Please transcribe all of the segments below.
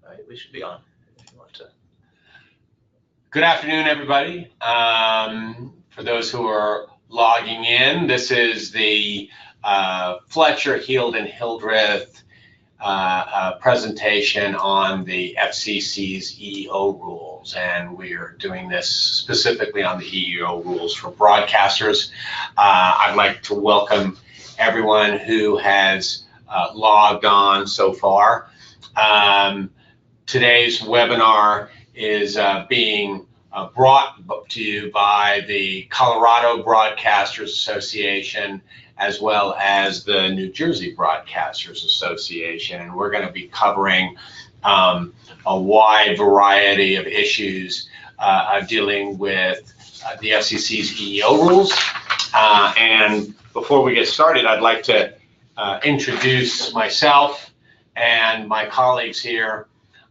All right, we should be on if you want to. Good afternoon, everybody. For those who are logging in, this is the Fletcher, Hildreth presentation on the FCC's EEO rules, and we are doing this specifically on the EEO rules for broadcasters. I'd like to welcome everyone who has logged on so far. Today's webinar is being brought to you by the Colorado Broadcasters Association as well as the New Jersey Broadcasters Association, and we're going to be covering a wide variety of issues dealing with the FCC's EEO rules. And before we get started, I'd like to introduce myself and my colleagues here.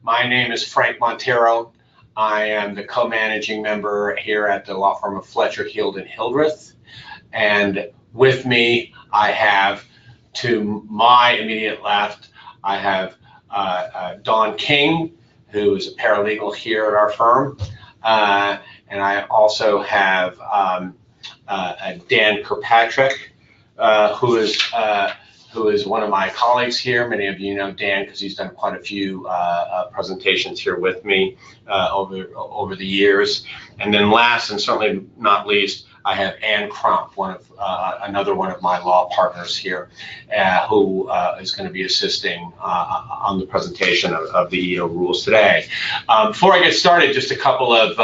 My name is Frank Montero. I am the co-managing member here at the law firm of Fletcher, Hildreth. And with me, I have, to my immediate left, I have Dawn King, who is a paralegal here at our firm. And I also have Dan Kirkpatrick, who is one of my colleagues here. Many of you know Dan because he's done quite a few presentations here with me over the years. And then last and certainly not least, I have Ann Crump, another one of my law partners here, who is going to be assisting on the presentation of the EEO rules today. Before I get started, just a couple of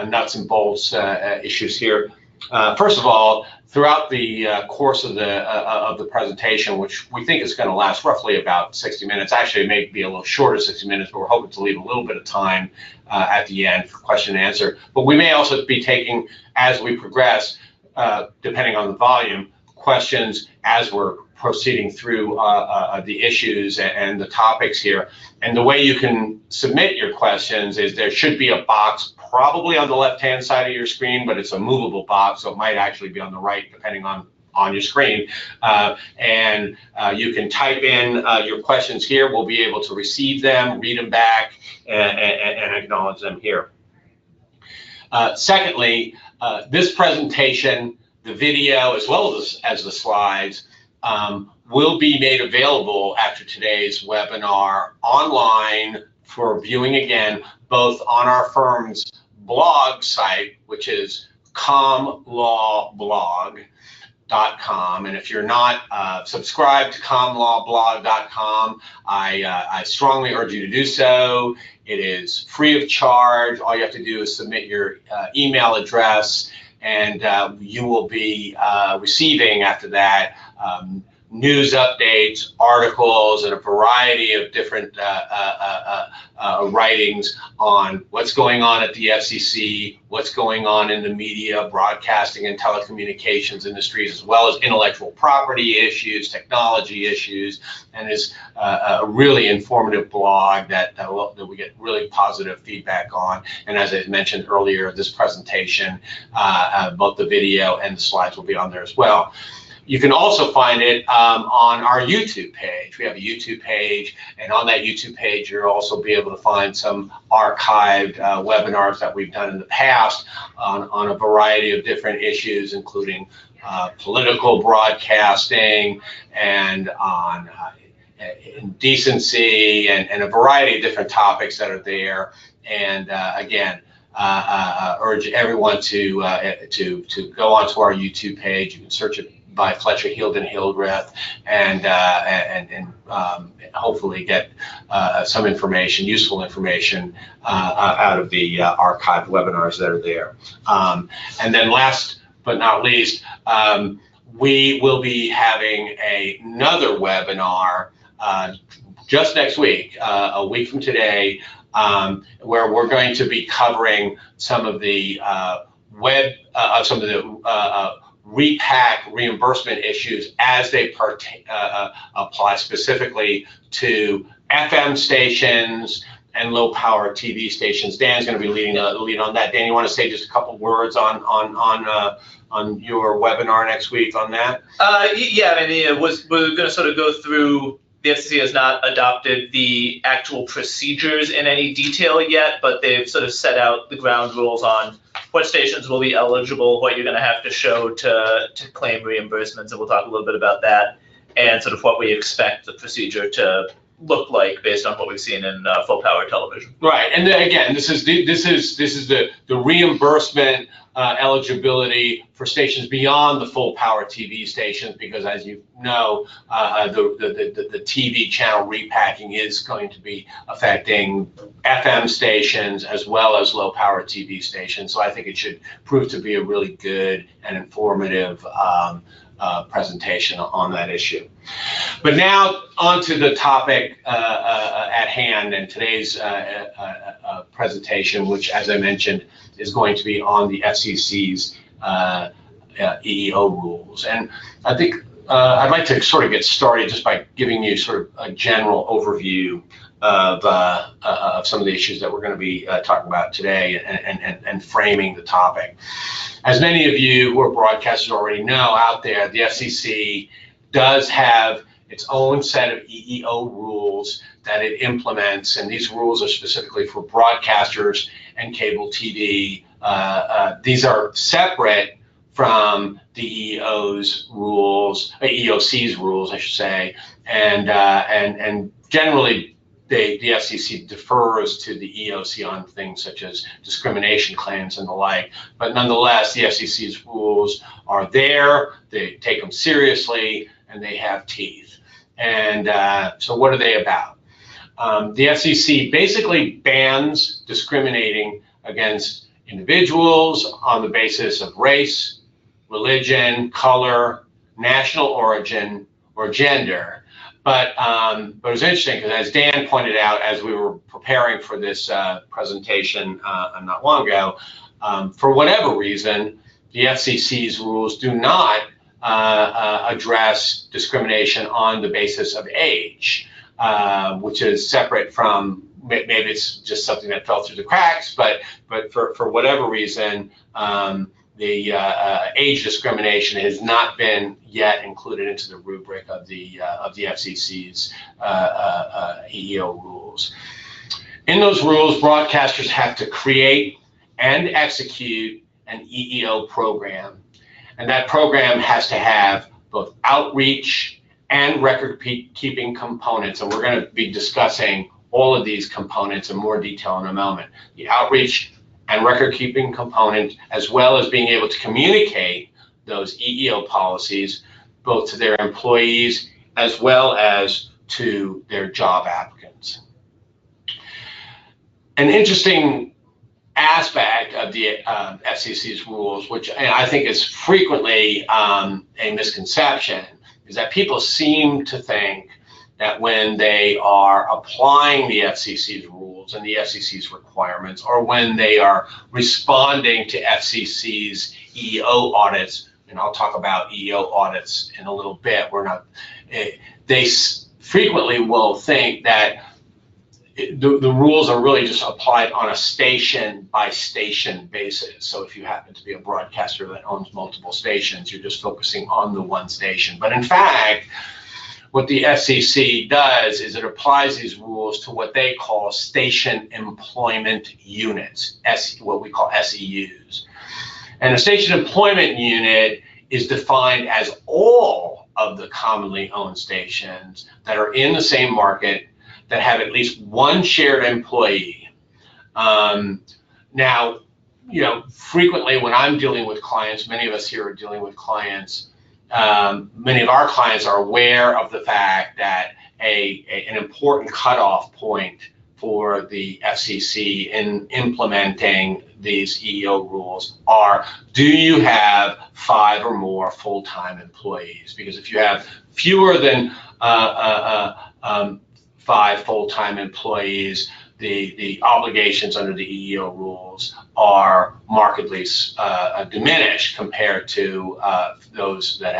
nuts and bolts issues here. First of all, throughout the course of the presentation, which we think is going to last roughly about 60 minutes, actually it may be a little shorter, 60 minutes, but we're hoping to leave a little bit of time at the end for question and answer. But we may also be taking, as we progress, depending on the volume, questions as we're proceeding through the issues and the topics here. And the way you can submit your questions is there should be a box probably on the left-hand side of your screen, but it's a movable box, so it might actually be on the right, depending on your screen. And you can type in your questions here. We'll be able to receive them, read them back, and acknowledge them here. Secondly, this presentation, the video, as well as the slides, will be made available after today's webinar online for viewing again, both on our firm's blog site, which is comlawblog.com. And if you're not subscribed to comlawblog.com, I strongly urge you to do so. It is free of charge. All you have to do is submit your email address, and you will be receiving after that news updates, articles, and a variety of different writings on what's going on at the FCC, what's going on in the media, broadcasting, and telecommunications industries, as well as intellectual property issues, technology issues, and is a really informative blog that we get really positive feedback on. And as I mentioned earlier, this presentation, both the video and the slides will be on there as well. You can also find it on our YouTube page. We have a YouTube page, and on that YouTube page, you'll also be able to find some archived webinars that we've done in the past on a variety of different issues, including political broadcasting and on indecency and a variety of different topics that are there. And again, urge everyone to go onto our YouTube page. You can search it by Fletcher, Hildreth, and hopefully get some information, useful information out of the archived webinars that are there. And then last but not least, we will be having another webinar just next week, a week from today, where we're going to be covering some of the repack reimbursement issues as they apply specifically to FM stations and low power TV stations. Dan's going to be leading the lead on that. Dan, you want to say just a couple words on your webinar next week on that? Yeah, I mean, we're going to sort of go through the FCC has not adopted the actual procedures in any detail yet, but they've sort of set out the ground rules on what stations will be eligible, what you're going to have to show to claim reimbursements, and we'll talk a little bit about that, and sort of what we expect the procedure to look like based on what we've seen in full power television. Right, and then again, this is the reimbursement eligibility for stations beyond the full power TV stations, because as you know, the TV channel repacking is going to be affecting FM stations as well as low power TV stations. So I think it should prove to be a really good and informative presentation on that issue. But now on to the topic at hand in today's presentation, which, as I mentioned, is going to be on the FCC's EEO rules. And I think I'd like to sort of get started just by giving you sort of a general overview of some of the issues that we're going to be talking about today and framing the topic. As many of you who are broadcasters already know out there, the FCC does have its own set of EEO rules that it implements, and these rules are specifically for broadcasters and cable TV. These are separate from the EEO's rules, EEOC's rules, I should say, and generally the FCC defers to the EEOC on things such as discrimination claims and the like. But nonetheless, the FCC's rules are there, they take them seriously, and they have teeth. And so what are they about? The FCC basically bans discriminating against individuals on the basis of race, religion, color, national origin, or gender. But it was interesting because, as Dan pointed out as we were preparing for this presentation not long ago, for whatever reason, the FCC's rules do not address discrimination on the basis of age, which is separate from, maybe it's just something that fell through the cracks, but for whatever reason, the age discrimination has not been yet included into the rubric of the FCC's EEO rules. In those rules, broadcasters have to create and execute an EEO program, and that program has to have both outreach and record-keeping components, and we're going to be discussing all of these components in more detail in a moment. The outreach and record-keeping component, as well as being able to communicate those EEO policies both to their employees as well as to their job applicants. An interesting aspect of the FCC's rules, which I think is frequently a misconception, is that people seem to think that when they are applying the FCC's rules and the FCC's requirements, or when they are responding to FCC's EEO audits, and I'll talk about EEO audits in a little bit, they frequently will think that the rules are really just applied on a station by station basis. So if you happen to be a broadcaster that owns multiple stations, you're just focusing on the one station. But in fact, what the FCC does is it applies these rules to what they call station employment units, what we call SEUs. And a station employment unit is defined as all of the commonly owned stations that are in the same market that have at least one shared employee. Now, frequently when I'm dealing with clients, many of us here are dealing with clients, many of our clients are aware of the fact that an important cutoff point for the FCC in implementing these EEO rules are, do you have 5 or more full-time employees? Because if you have fewer than 5 full-time employees, the obligations under the EEO rules are markedly diminished compared to those that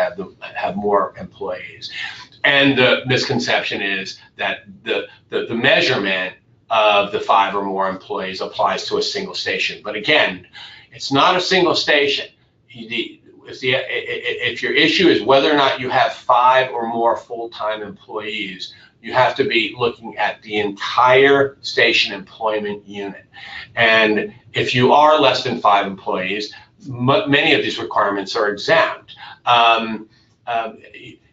have more employees. And the misconception is that the measurement of the 5 or more employees applies to a single station. But again, it's not a single station. If your issue is whether or not you have 5 or more full-time employees, you have to be looking at the entire station employment unit. And if you are less than 5 employees, many of these requirements are exempt.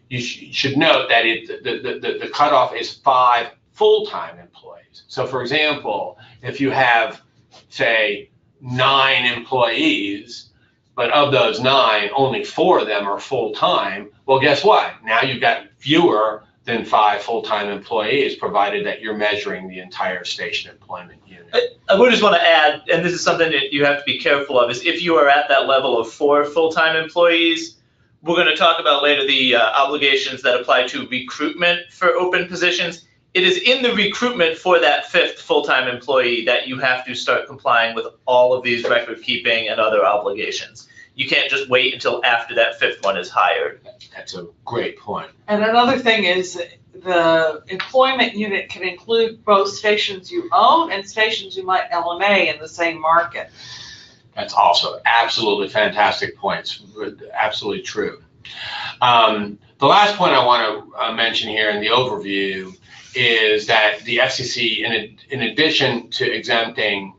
You should note that the cutoff is 5 full-time employees. So for example, if you have, say, 9 employees, but of those 9, only 4 of them are full-time, well, guess what? Now you've got fewer than 5 full-time employees, provided that you're measuring the entire station employment unit. I would just want to add, and this is something that you have to be careful of, is if you are at that level of 4 full-time employees, we're going to talk about later the obligations that apply to recruitment for open positions. It is in the recruitment for that 5th full-time employee that you have to start complying with all of these record keeping and other obligations. You can't just wait until after that 5th one is hired. That's a great point. And another thing is the employment unit can include both stations you own and stations you might LMA in the same market. That's also absolutely fantastic points. Absolutely true. The last point I want to mention here in the overview is that the FCC, in addition to exempting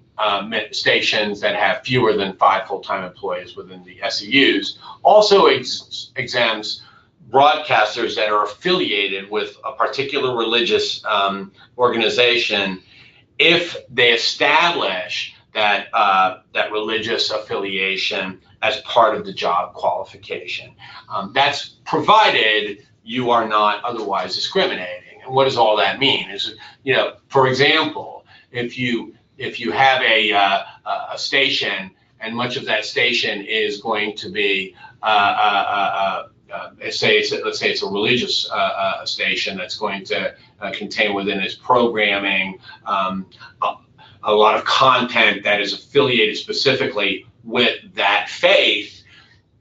stations that have fewer than 5 full-time employees within the SEUs, also exempts broadcasters that are affiliated with a particular religious organization if they establish that religious affiliation as part of the job qualification. That's provided you are not otherwise discriminating. And what does all that mean? Is, for example, if you have a station and much of that station is going to be let's say it's a religious station that's going to contain within its programming a lot of content that is affiliated specifically with that faith,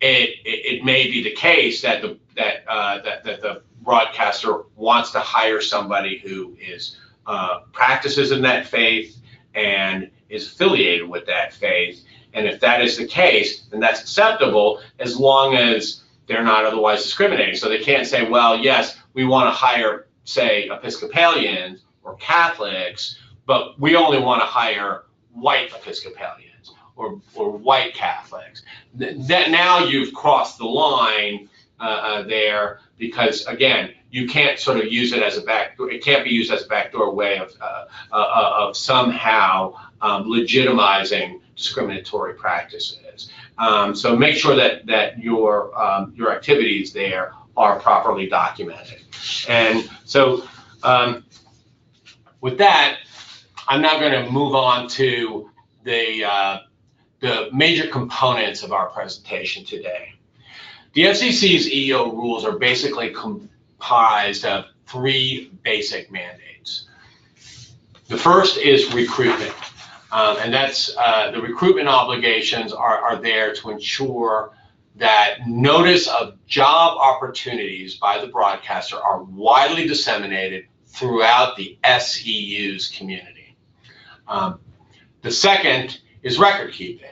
it may be the case that the broadcaster wants to hire somebody who is practices in that faith and is affiliated with that faith. And if that is the case, then that's acceptable as long as they're not otherwise discriminating. So they can't say, well, yes, we want to hire, say, Episcopalians or Catholics, but we only want to hire white Episcopalians or white Catholics. That now you've crossed the line there, because again, you can't sort of use it as a backdoor. It can't be used as a backdoor way of somehow legitimizing discriminatory practices. So make sure that your activities there are properly documented. And so with that, I'm now going to move on to the major components of our presentation today. The FCC's EEO rules are basically comprised of 3 basic mandates. The first is recruitment, and that's the recruitment obligations are there to ensure that notice of job opportunities by the broadcaster are widely disseminated throughout the SEU's community. The second is record keeping.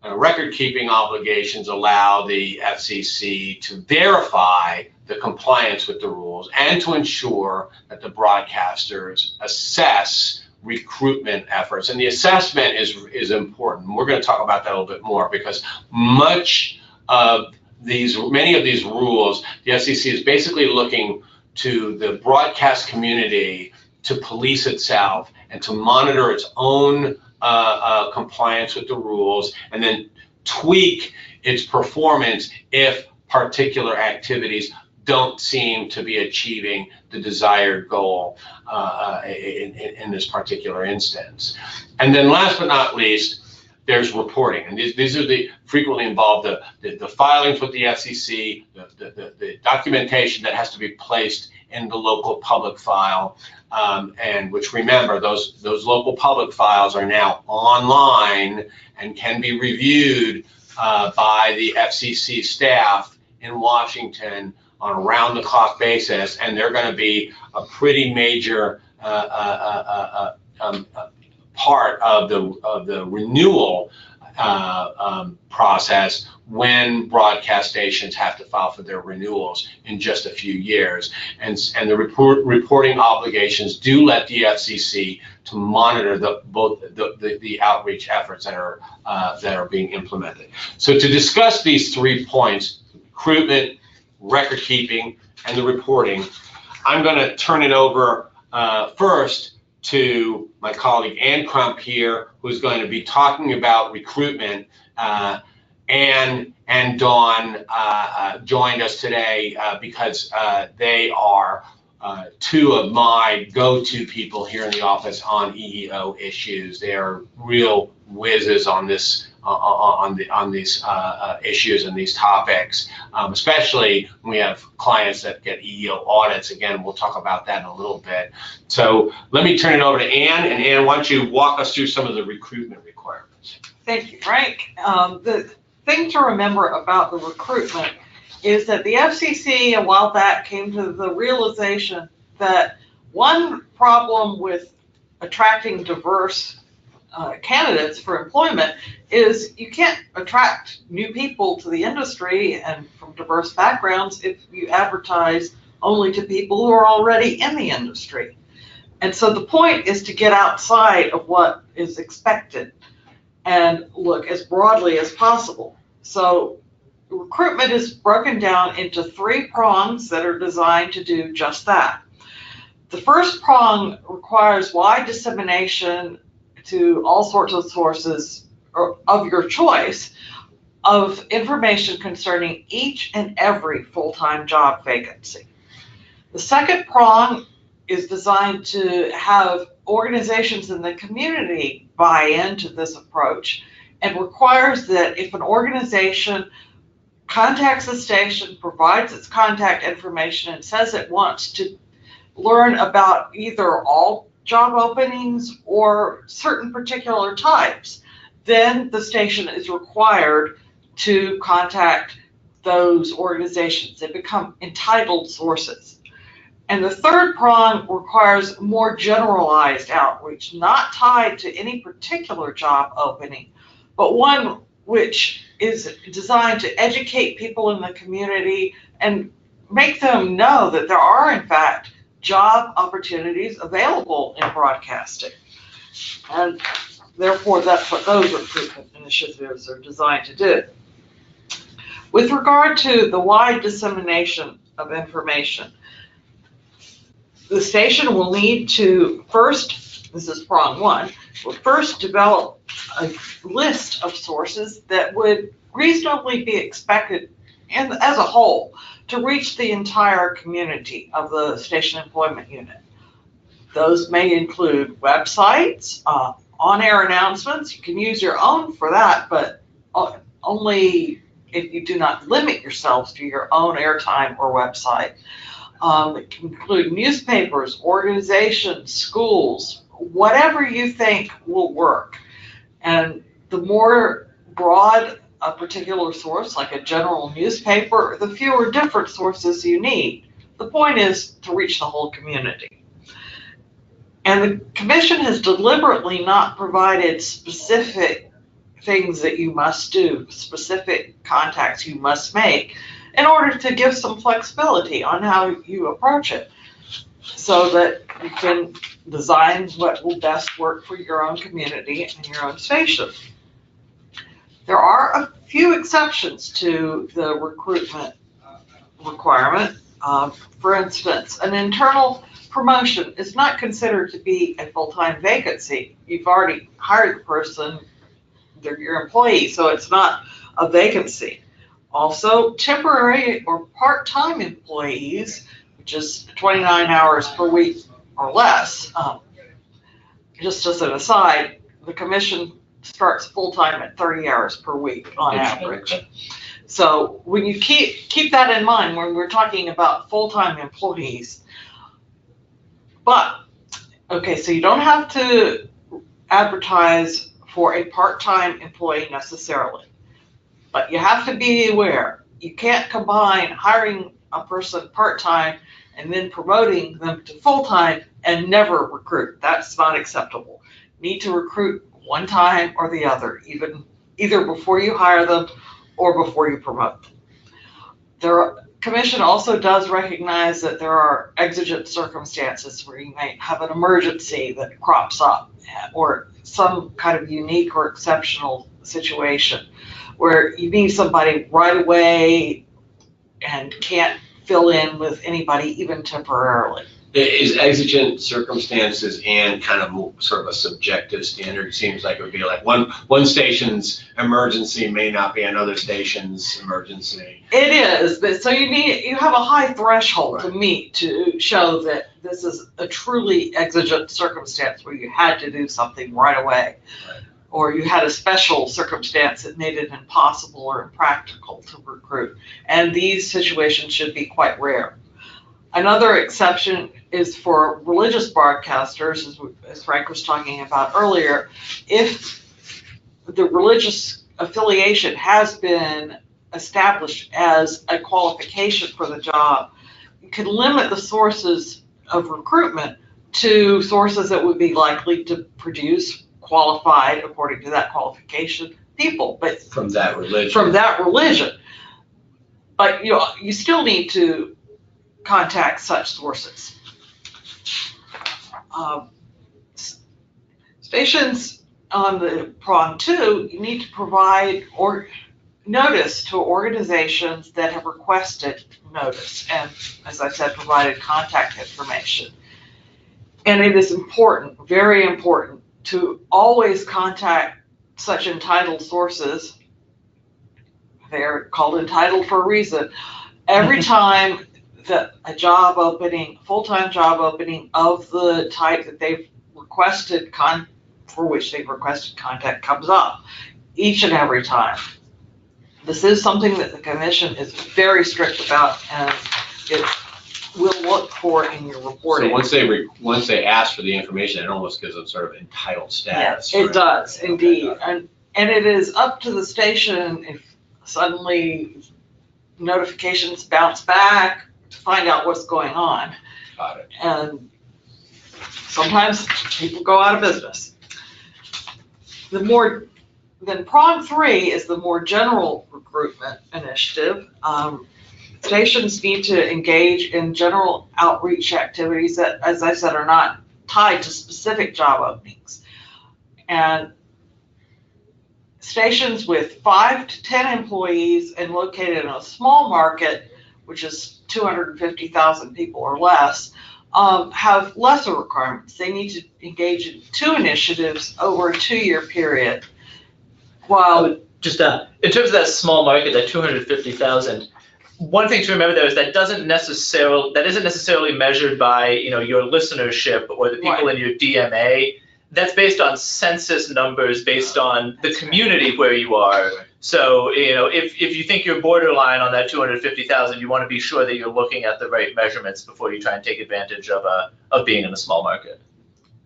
Record keeping obligations allow the FCC to verify the compliance with the rules and to ensure that the broadcasters assess recruitment efforts. And the assessment is important. We're going to talk about that a little bit more, because many of these rules, the FCC is basically looking to the broadcast community to police itself and to monitor its own compliance with the rules, and then tweak its performance if particular activities don't seem to be achieving the desired goal in this particular instance. And then last but not least, there's reporting. And these are the frequently involved, the filings with the FCC, the documentation that has to be placed in the local public file, and which, remember, those local public files are now online and can be reviewed by the FCC staff in Washington on a round-the-clock basis, and they're going to be a pretty major part of the renewal process when broadcast stations have to file for their renewals in just a few years. And the reporting obligations do let the FCC to monitor both the outreach efforts that are being implemented. So to discuss these 3 points, recruitment, record keeping, and the reporting, I'm going to turn it over first to my colleague Ann Crump here, who's going to be talking about recruitment. Ann and Dawn joined us today because they are 2 of my go-to people here in the office on EEO issues. They are real whizzes on this on these issues and these topics, especially when we have clients that get EEO audits. Again, we'll talk about that in a little bit. So let me turn it over to Ann, and Ann, why don't you walk us through some of the recruitment requirements? Thank you, Frank. The thing to remember about the recruitment is that the FCC a while back came to the realization that one problem with attracting diverse candidates for employment is you can't attract new people to the industry and from diverse backgrounds if you advertise only to people who are already in the industry. And so the point is to get outside of what is expected and look as broadly as possible. So recruitment is broken down into 3 prongs that are designed to do just that. The first prong requires wide dissemination to all sorts of sources of your choice of information concerning each and every full-time job vacancy. The second prong is designed to have organizations in the community buy into this approach and requires that if an organization contacts the station, provides its contact information, and says it wants to learn about either all job openings or certain particular types, then the station is required to contact those organizations. They become entitled sources. And the third prong requires more generalized outreach, not tied to any particular job opening, but one which is designed to educate people in the community and make them know that there are, in fact, job opportunities available in broadcasting. And therefore, that's what those recruitment initiatives are designed to do. With regard to the wide dissemination of information, the station will need to first, this is prong 1, will first develop a list of sources that would reasonably be expected and as a whole to reach the entire community of the station employment unit. Those may include websites, on-air announcements. You can use your own for that, but only if you do not limit yourselves to your own airtime or website. It can include newspapers, organizations, schools, whatever you think will work. And the more broad a particular source, like a general newspaper, the fewer different sources you need. The point is to reach the whole community. And the Commission has deliberately not provided specific things that you must do, specific contacts you must make, in order to give some flexibility on how you approach it, so that you can design what will best work for your own community and your own station. There are a few exceptions to the recruitment requirement. For instance, an internal promotion is not considered to be a full-time vacancy. You've already hired the person, they're your employee, so it's not a vacancy. Also, temporary or part-time employees, which is 29 hours per week or less. Just as an aside, the Commission starts full-time at 30 hours per week on average. So when you keep that in mind when we're talking about full-time employees. But, okay, so you don't have to advertise for a part-time employee necessarily. But you have to be aware, you can't combine hiring a person part-time and then promoting them to full-time and never recruit. That's not acceptable. You need to recruit one time or the other, even either before you hire them or before you promote them. The Commission also does recognize that there are exigent circumstances where you might have an emergency that crops up, or some kind of unique or exceptional situation where you need somebody right away and can't fill in with anybody even temporarily. Is exigent circumstances and kind of sort of a subjective standard? It seems like it would be like one station's emergency may not be another station's emergency. It is, but so you have a high threshold to meet to show that this is a truly exigent circumstance where you had to do something right away. Right. Or you had a special circumstance that made it impossible or impractical to recruit. And these situations should be quite rare. Another exception is for religious broadcasters, as Frank was talking about earlier. If the religious affiliation has been established as a qualification for the job, you can limit the sources of recruitment to sources that would be likely to produce qualified, according to that qualification, people. But From that religion. From that religion. But you still need to contact such sources. Stations on the prong 2, you need to provide notice to organizations that have requested notice, and as I said, provided contact information. And it is important, very important, to always contact such entitled sources. They're called entitled for a reason. Every time that a job opening, full-time job opening of the type that they've requested, for which they've requested contact comes up, each and every time. This is something that the Commission is very strict about, and it will look for in your reporting. So once they ask for the information, it almost gives them sort of entitled status. Yes, it does, indeed. And it is up to the station if suddenly notifications bounce back to find out what's going on. Got it. And sometimes people go out of business. Then prong 3 is the more general recruitment initiative. Stations need to engage in general outreach activities that, as I said, are not tied to specific job openings. And stations with 5 to 10 employees and located in a small market, which is 250,000 people or less, have lesser requirements. They need to engage in 2 initiatives over a 2-year period. While Just in terms of that small market, that 250,000, one thing to remember there is that isn't necessarily measured by your listenership or the people in your DMA. That's based on census numbers, based on the community where you are. So if you think you're borderline on that 250,000, you want to be sure that you're looking at the right measurements before you try and take advantage of being in a small market.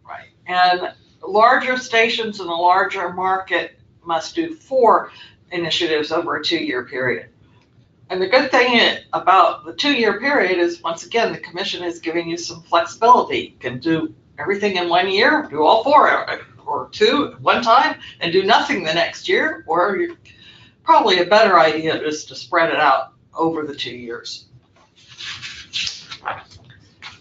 Right, and larger stations in a larger market must do 4 initiatives over a 2-year period. And the good thing about the 2-year period is, once again, the Commission is giving you some flexibility. You can do everything in 1 year, do all 4, or 2 at one time, and do nothing the next year, or probably a better idea is to spread it out over the 2 years.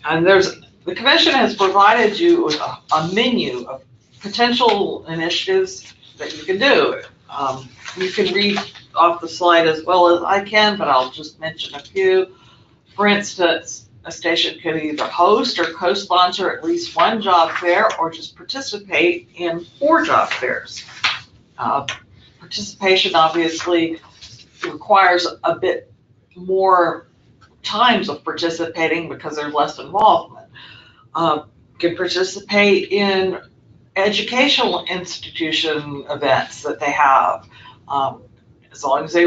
And the Commission has provided you with a menu of potential initiatives that you can do. You can read off the slide as well as I can, but I'll just mention a few. For instance, a station could either host or co-sponsor at least 1 job fair, or just participate in 4 job fairs. Participation obviously requires a bit more times of participating because there's less involvement. You can participate in educational institution events that they have, as long as they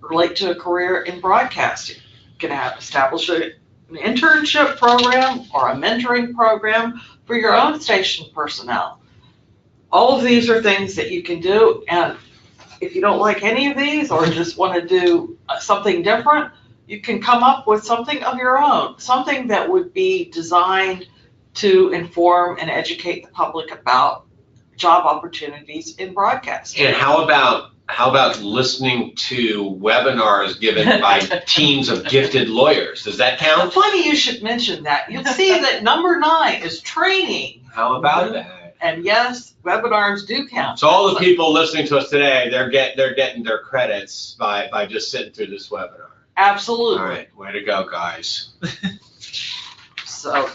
relate to a career in broadcasting. You can establish an internship program or a mentoring program for your own station personnel. All of these are things that you can do, and if you don't like any of these or just want to do something different, you can come up with something of your own, something that would be designed to inform and educate the public about job opportunities in broadcasting. And how about listening to webinars given by teams of gifted lawyers? Does that count? Funny you should mention that. You'll see that number 9 is training. How about that? And yes, webinars do count. So all the people listening to us today, they're getting their credits by just sitting through this webinar. Absolutely. All right, way to go, guys. So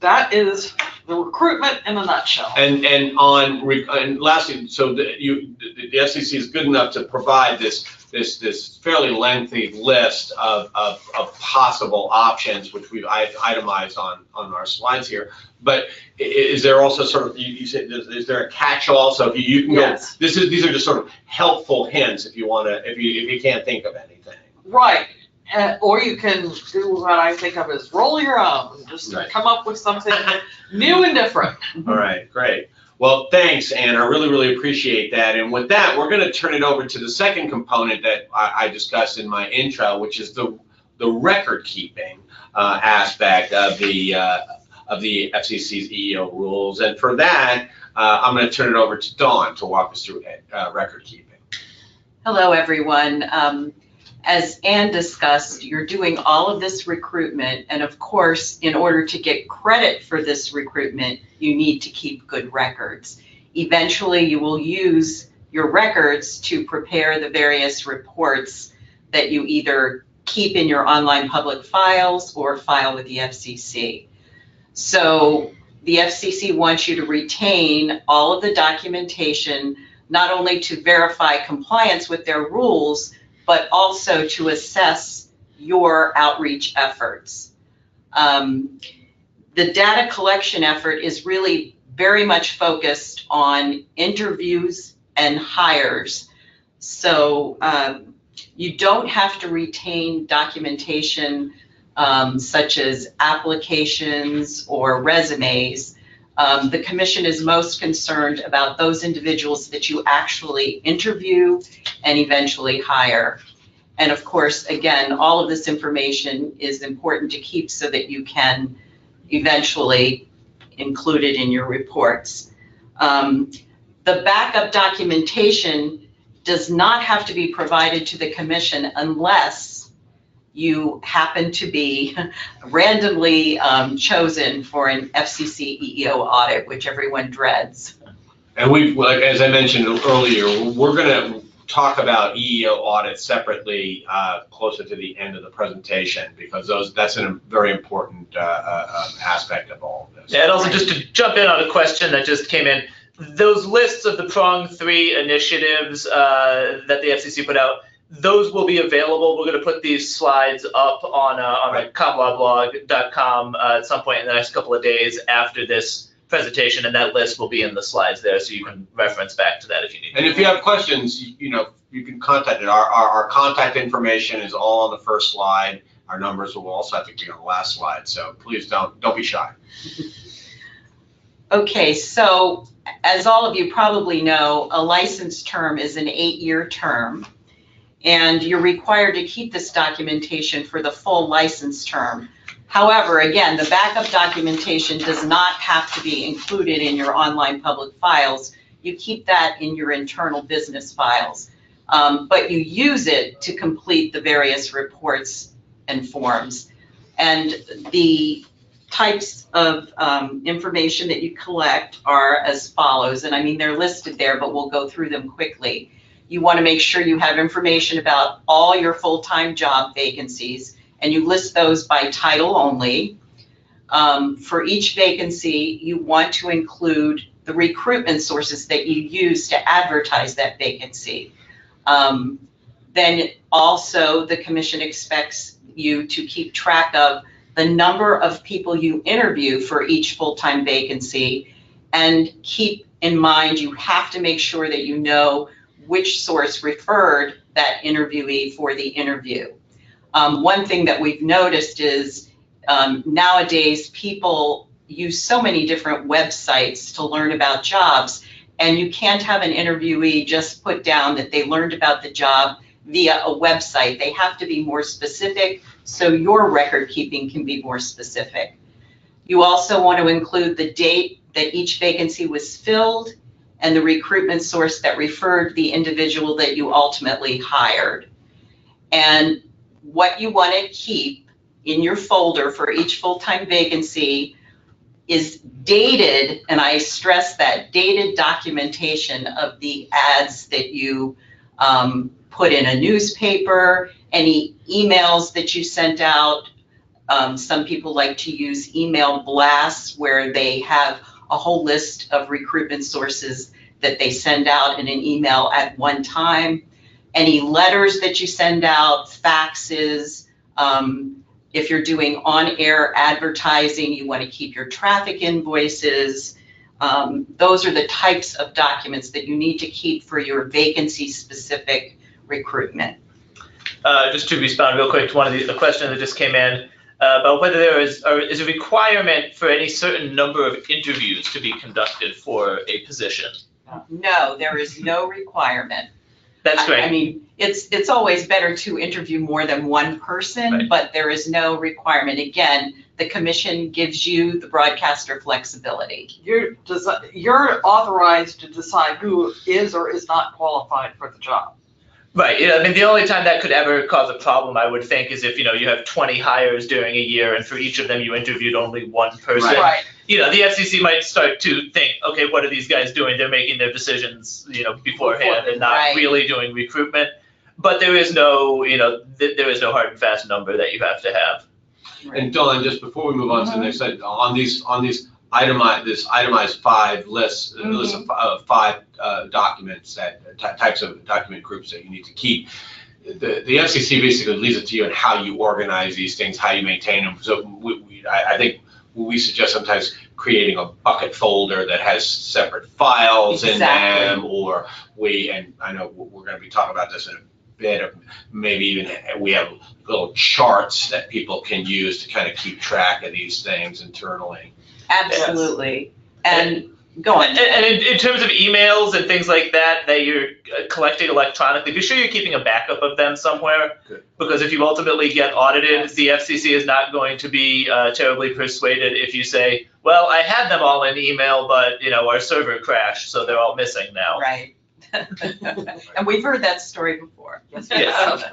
that is the recruitment in a nutshell. And lastly, so the FCC is good enough to provide this fairly lengthy list of possible options, which we've itemized on our slides here. But is there also sort of, you said, is there a catch-all? So if you can Yes. go, these are just sort of helpful hints if you want to, if you can't think of anything. Right. Or you can do what I think of as roll your own, just Right. come up with something new and different. All right, great. Well, thanks, Ann. I really, really appreciate that. And with that, we're going to turn it over to the second component that I discussed in my intro, which is the record keeping aspect of the FCC's EEO rules. And for that, I'm going to turn it over to Dawn to walk us through record keeping. Hello, everyone. As Ann discussed, you're doing all of this recruitment, and of course, in order to get credit for this recruitment, you need to keep good records. Eventually, you will use your records to prepare the various reports that you either keep in your online public files or file with the FCC. So the FCC wants you to retain all of the documentation, not only to verify compliance with their rules, but also to assess your outreach efforts. The data collection effort is really very much focused on interviews and hires. So you don't have to retain documentation such as applications or resumes. The commission is most concerned about those individuals that you actually interview and eventually hire. And of course, again, all of this information is important to keep so that you can eventually include it in your reports. The backup documentation does not have to be provided to the commission unless you happen to be randomly chosen for an FCC EEO audit, which everyone dreads. And like, as I mentioned earlier, we're going to talk about EEO audits separately closer to the end of the presentation, because that's a very important aspect of all of this. Yeah, and also just to jump in on a question that just came in, those lists of the prong 3 initiatives that the FCC put out, those will be available. We're going to put these slides up on Right. comlawblog.com at some point in the next couple of days after this presentation, and that list will be in the slides there, so you can reference back to that if you need. And if you have questions, you can contact it. Our contact information is all on the first slide. Our numbers will also have to be on the last slide, so please don't be shy. Okay, so as all of you probably know, a license term is an 8-year term, and you're required to keep this documentation for the full license term. However, again, the backup documentation does not have to be included in your online public files. You keep that in your internal business files, but you use it to complete the various reports and forms. And the types of information that you collect are as follows, and I mean, they're listed there, but we'll go through them quickly. You want to make sure you have information about all your full-time job vacancies, and you list those by title only. For each vacancy, you want to include the recruitment sources that you use to advertise that vacancy. Then also, the commission expects you to keep track of the number of people you interview for each full-time vacancy, and keep in mind you have to make sure that you know which source referred that interviewee for the interview. One thing that we've noticed is nowadays people use so many different websites to learn about jobs, and you can't have an interviewee just put down that they learned about the job via a website. They have to be more specific, so your record keeping can be more specific. You also want to include the date that each vacancy was filled, and the recruitment source that referred the individual that you ultimately hired. And what you want to keep in your folder for each full-time vacancy is dated, and I stress that, dated documentation of the ads that you put in a newspaper, any emails that you sent out. Some people like to use email blasts where they have a whole list of recruitment sources that they send out in an email at one time. Any letters that you send out, faxes. If you're doing on-air advertising, you want to keep your traffic invoices. Those are the types of documents that you need to keep for your vacancy-specific recruitment. Just to respond real quick to one of the question that just came in about whether there is a requirement for any certain number of interviews to be conducted for a position. No, there is no requirement. That's great. I mean, it's always better to interview more than one person, Right. but there is no requirement. Again, the commission gives you, the broadcaster, flexibility. You're authorized to decide who is or is not qualified for the job. Right. Yeah, I mean, the only time that could ever cause a problem, I would think, is if, you have 20 hires during a year and for each of them you interviewed only one person. Right. The FCC might start to think, okay, what are these guys doing? They're making their decisions, beforehand and not Right. really doing recruitment. But there is no, there is no hard and fast number that you have to have. And Dawn, just before we move on to the next slide, on these itemized 5 lists, a list of 5 documents types of document groups that you need to keep. The FCC basically leaves it to you on how you organize these things, how you maintain them. So I think we suggest sometimes creating a bucket folder that has separate files in them, or and I know we're going to be talking about this in a bit, of maybe even we have little charts that people can use to kind of keep track of these things internally. Absolutely. And go on. And in terms of emails and things like that you're collecting electronically, be sure you're keeping a backup of them somewhere. Good. Because if you ultimately get audited, the FCC is not going to be terribly persuaded if you say, well, I had them all in email, but our server crashed, so they're all missing now. Right. And we've heard that story before. Yes.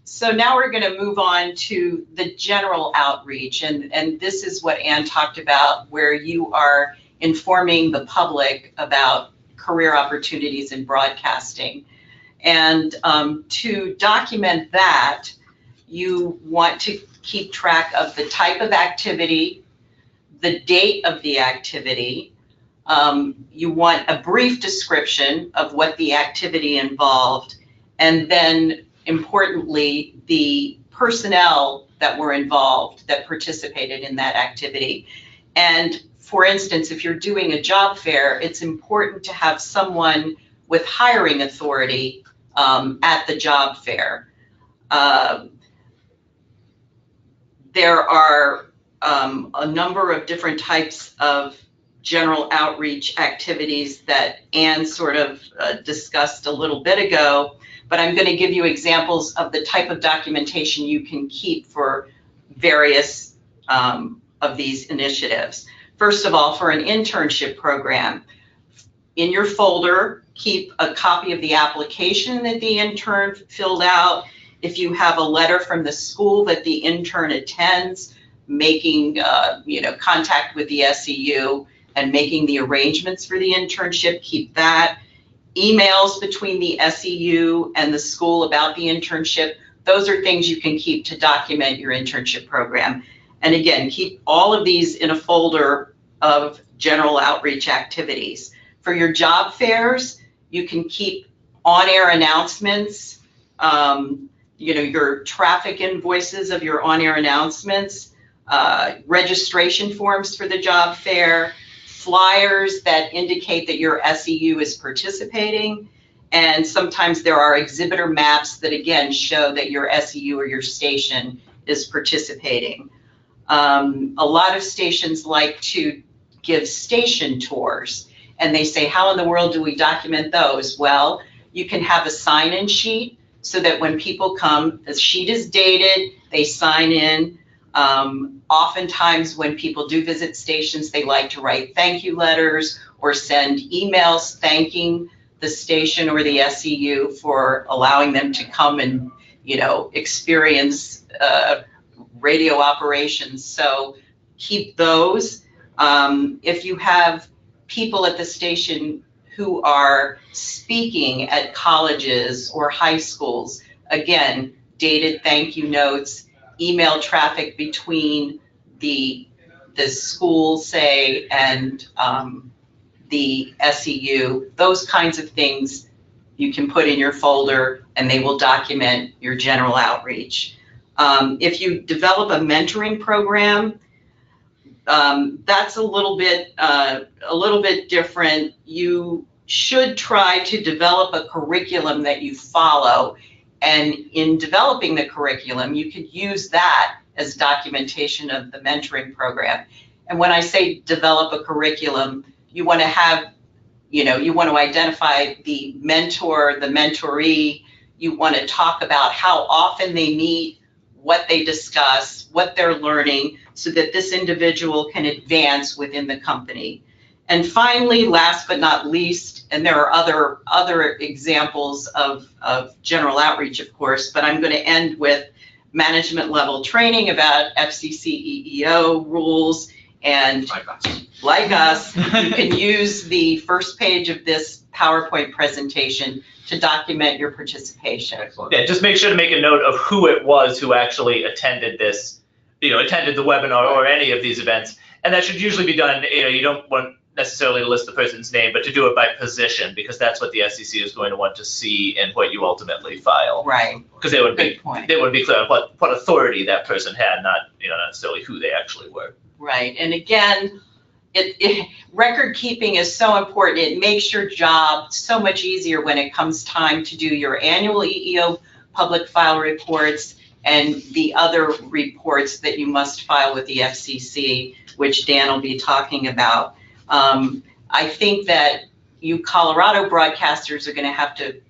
So now we're going to move on to the general outreach, and this is what Ann talked about, where you are informing the public about career opportunities in broadcasting. And to document that, you want to keep track of the type of activity, the date of the activity. You want a brief description of what the activity involved, and then importantly, the personnel that were involved that participated in that activity. And for instance, if you're doing a job fair, it's important to have someone with hiring authority at the job fair. There are a number of different types of general outreach activities that Ann sort of discussed a little bit ago, but I'm going to give you examples of the type of documentation you can keep for various of these initiatives. First of all, for an internship program, in your folder, keep a copy of the application that the intern filled out. If you have a letter from the school that the intern attends, making contact with the SEU and making the arrangements for the internship, keep that. Emails between the SEU and the school about the internship, those are things you can keep to document your internship program. And again, keep all of these in a folder of general outreach activities. For your job fairs, you can keep on-air announcements, your traffic invoices of your on-air announcements, registration forms for the job fair, flyers that indicate that your SEU is participating, and sometimes there are exhibitor maps that again show that your SEU or your station is participating. A lot of stations like to give station tours, and they say, how in the world do we document those? Well, you can have a sign-in sheet so that when people come, the sheet is dated, they sign in. Oftentimes when people do visit stations, they like to write thank you letters or send emails thanking the station or the SEU for allowing them to come and, experience radio operations. So keep those. If you have people at the station who are speaking at colleges or high schools, again, dated thank you notes, email traffic between the school, say, and the SEU, those kinds of things you can put in your folder and they will document your general outreach. If you develop a mentoring program, that's a little bit different. You should try to develop a curriculum that you follow, and in developing the curriculum, you could use that as documentation of the mentoring program. And when I say develop a curriculum, you want to have, you want to identify the mentor, the mentoree. You want to talk about how often they meet, what they discuss, what they're learning, so that this individual can advance within the company. And finally, last but not least, and there are other examples of general outreach, of course, but I'm going to end with management level training about FCC EEO rules. And like us, you can use the first page of this PowerPoint presentation to document your participation. Excellent. Yeah, just make sure to make a note of who it was who actually attended this, attended the webinar or any of these events. And that should usually be done, you don't want necessarily to list the person's name, but to do it by position, because that's what the FCC is going to want to see in what you ultimately file. Right. Because they would be clear on what authority that person had, not not necessarily who they actually were. Right. And again, record keeping is so important. It makes your job so much easier when it comes time to do your annual EEO public file reports and the other reports that you must file with the FCC, which Dan will be talking about. I think that you Colorado broadcasters are going to have to,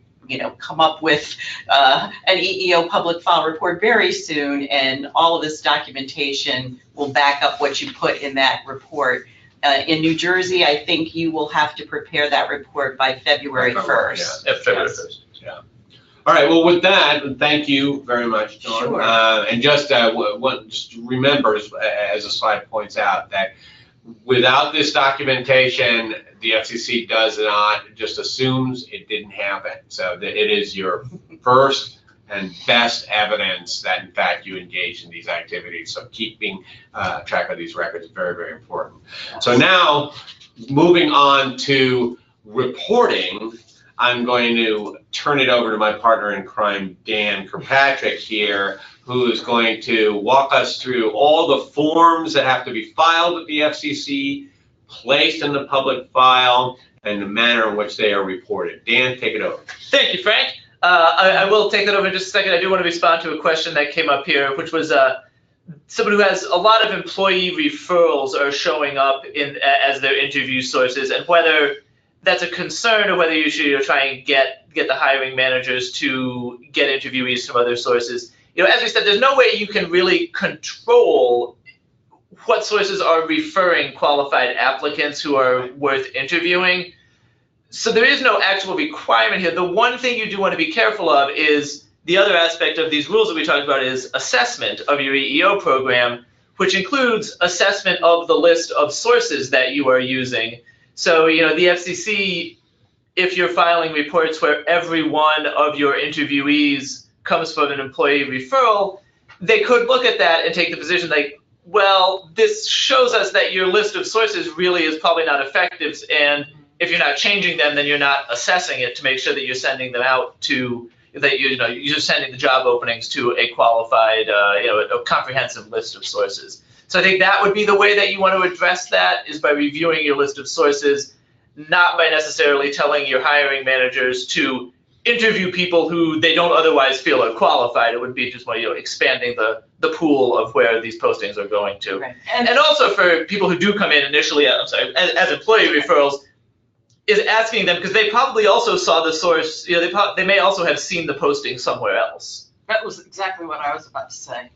come up with an EEO public file report very soon, and all of this documentation will back up what you put in that report. In New Jersey, I think you will have to prepare that report by February 1st. Yeah, February 1st. Yeah. All right. Well, with that, thank you very much, Dawn. Sure. And just remember, as the slide points out, that without this documentation, the FCC does not, just assumes it didn't happen. So that it is your first and best evidence that, in fact, you engaged in these activities. So keeping track of these records is very, very important. So now, moving on to reporting, I'm going to turn it over to my partner in crime, Dan Kirkpatrick here, who is going to walk us through all the forms that have to be filed with the FCC, placed in the public file, and the manner in which they are reported. Dan, take it over. Thank you, Frank. I will take that over in just a second. I do want to respond to a question that came up here, which was someone who has a lot of employee referrals are showing up as their interview sources, and whether that's a concern or whether you should try and get the hiring managers to get interviewees from other sources. As we said, there's no way you can really control what sources are referring qualified applicants who are worth interviewing. So there is no actual requirement here. The one thing you do want to be careful of is the other aspect of these rules that we talked about is assessment of your EEO program, which includes assessment of the list of sources that you are using. So, the FCC, if you're filing reports where every one of your interviewees comes from an employee referral, they could look at that and take the position like, well, this shows us that your list of sources really is probably not effective, and if you're not changing them, then you're not assessing it to make sure that you're sending them out to, that you're sending the job openings to a qualified, a comprehensive list of sources. So I think that would be the way that you want to address that, is by reviewing your list of sources, not by necessarily telling your hiring managers to interview people who they don't otherwise feel are qualified. It would be just expanding the pool of where these postings are going to. Right. And also for people who do come in initially, as employee referrals, is asking them, because they probably also saw the source, they may also have seen the posting somewhere else. That was exactly what I was about to say.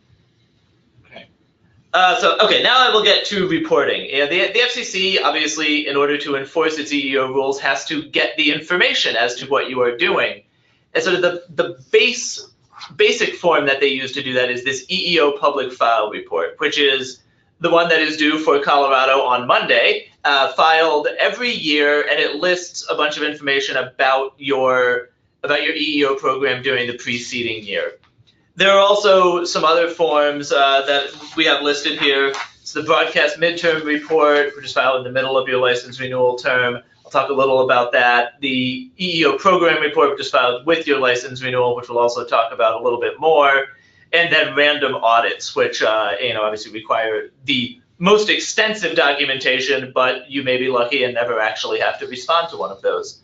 Okay, now I will get to reporting. The FCC, obviously, in order to enforce its EEO rules, has to get the information as to what you are doing. And sort of the basic form that they use to do that is this EEO public file report, which is the one that is due for Colorado on Monday, filed every year, and it lists a bunch of information about your EEO program during the preceding year. There are also some other forms that we have listed here. It's the broadcast midterm report, which is filed in the middle of your license renewal term. I'll talk a little about that. The EEO program report, which is filed with your license renewal, which we'll also talk about a little bit more. And then random audits, which obviously require the most extensive documentation, but you may be lucky and never actually have to respond to one of those.